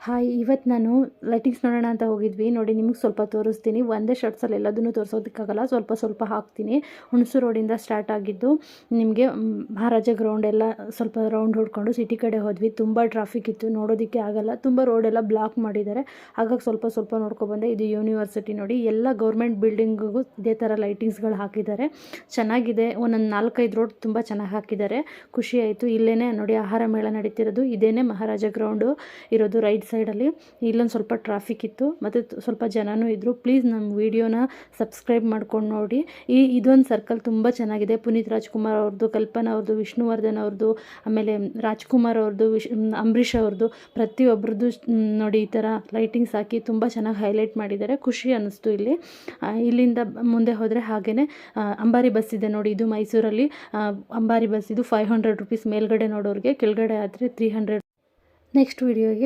Hi, ಇವತ್ತು ನಾನು lightings ನೋಡೋಣ ಅಂತ ಹೋಗಿದ್ವಿ. ನೋಡಿ ನಿಮಗೆ ಸ್ವಲ್ಪ ತೋರಿಸ್ತೀನಿ. ಒಂದೇ ಶಾರ್ಟ್ಸಲ್ಲಿ ಎಲ್ಲದನ್ನು ತೋರಿಸೋದಕ್ಕಾಗಲ್ಲ, ಸ್ವಲ್ಪ ಸ್ವಲ್ಪ ಹಾಕ್ತೀನಿ. ಹುಣಸೂರು ರೋಡಿಂದ ಸ್ಟಾರ್ಟ್ ಆಗಿದ್ದು ನಿಮಗೆ ಮಹಾರಾಜ ಗ್ರೌಂಡ್ ಎಲ್ಲ ಸ್ವಲ್ಪ ರೌಂಡ್ ಹೊಡ್ಕೊಂಡು ಸಿಟಿ ಕಡೆ ಹೋದ್ವಿ. ತುಂಬ ಟ್ರಾಫಿಕ್ ಇತ್ತು, ನೋಡೋದಕ್ಕೆ ಆಗಲ್ಲ. ತುಂಬ ರೋಡೆಲ್ಲ ಬ್ಲಾಕ್ ಮಾಡಿದ್ದಾರೆ, ಹಾಗಾಗಿ ಸ್ವಲ್ಪ ಸ್ವಲ್ಪ ನೋಡ್ಕೊಬಂದೆ. ಇದು ಯೂನಿವರ್ಸಿಟಿ ನೋಡಿ, ಎಲ್ಲ ಗೌರ್ಮೆಂಟ್ ಬಿಲ್ಡಿಂಗಿಗೂ ಇದೇ ಥರ ಲೈಟಿಂಗ್ಸ್ಗಳು ಹಾಕಿದ್ದಾರೆ. ಚೆನ್ನಾಗಿದೆ. ಒಂದೊಂದು 4-5 ರೋಡ್ ತುಂಬ ಚೆನ್ನಾಗಿ ಹಾಕಿದ್ದಾರೆ. ಖುಷಿ ಆಯಿತು. ಇಲ್ಲೇ ನೋಡಿ ಆಹಾರ ಮೇಳ ನಡೀತಿರೋದು. ಇದೇನೇ ಮಹಾರಾಜ ಗ್ರೌಂಡು ಇರೋದು ರೈಟ್ ಸೈಡಲ್ಲಿ. ಇಲ್ಲೊಂದು ಸ್ವಲ್ಪ ಟ್ರಾಫಿಕ್ ಇತ್ತು ಮತ್ತು ಸ್ವಲ್ಪ ಜನನೂ ಇದ್ದರು. ಪ್ಲೀಸ್ ನಮ್ಮ ವೀಡಿಯೋನ ಸಬ್ಸ್ಕ್ರೈಬ್ ಮಾಡ್ಕೊಂಡು ನೋಡಿ. ಇದೊಂದು ಸರ್ಕಲ್ ತುಂಬ ಚೆನ್ನಾಗಿದೆ. ಪುನೀತ್ ರಾಜ್ಕುಮಾರ್ ಅವ್ರದ್ದು, ಕಲ್ಪನಾ ಅವ್ರದ್ದು, ವಿಷ್ಣುವರ್ಧನ್ ಅವ್ರದ್ದು, ಆಮೇಲೆ ರಾಜ್ಕುಮಾರ್ ಅವ್ರದ್ದು, ಅಂಬರೀಷ್ ಅವ್ರದ್ದು, ಪ್ರತಿಯೊಬ್ಬರದ್ದು ನೋಡಿ ಈ ಥರ ಲೈಟಿಂಗ್ಸ್ ಹಾಕಿ ತುಂಬ ಚೆನ್ನಾಗಿ ಹೈಲೈಟ್ ಮಾಡಿದ್ದಾರೆ. ಖುಷಿ ಅನ್ನಿಸ್ತು. ಇಲ್ಲಿಂದ ಮುಂದೆ ಹೋದರೆ ಹಾಗೆಯೇ ಅಂಬಾರಿ ಬಸ್ ಇದೆ ನೋಡಿ. ಇದು ಮೈಸೂರಲ್ಲಿ ಅಂಬಾರಿ ಬಸ್. ಇದು 500 ರುಪೀಸ್ ಮೇಲ್ಗಡೆ ನೋಡೋರಿಗೆ, ಕೆಳಗಡೆ ಆದರೆ 300. ನೆಕ್ಸ್ಟ್ ವೀಡಿಯೋಗೆ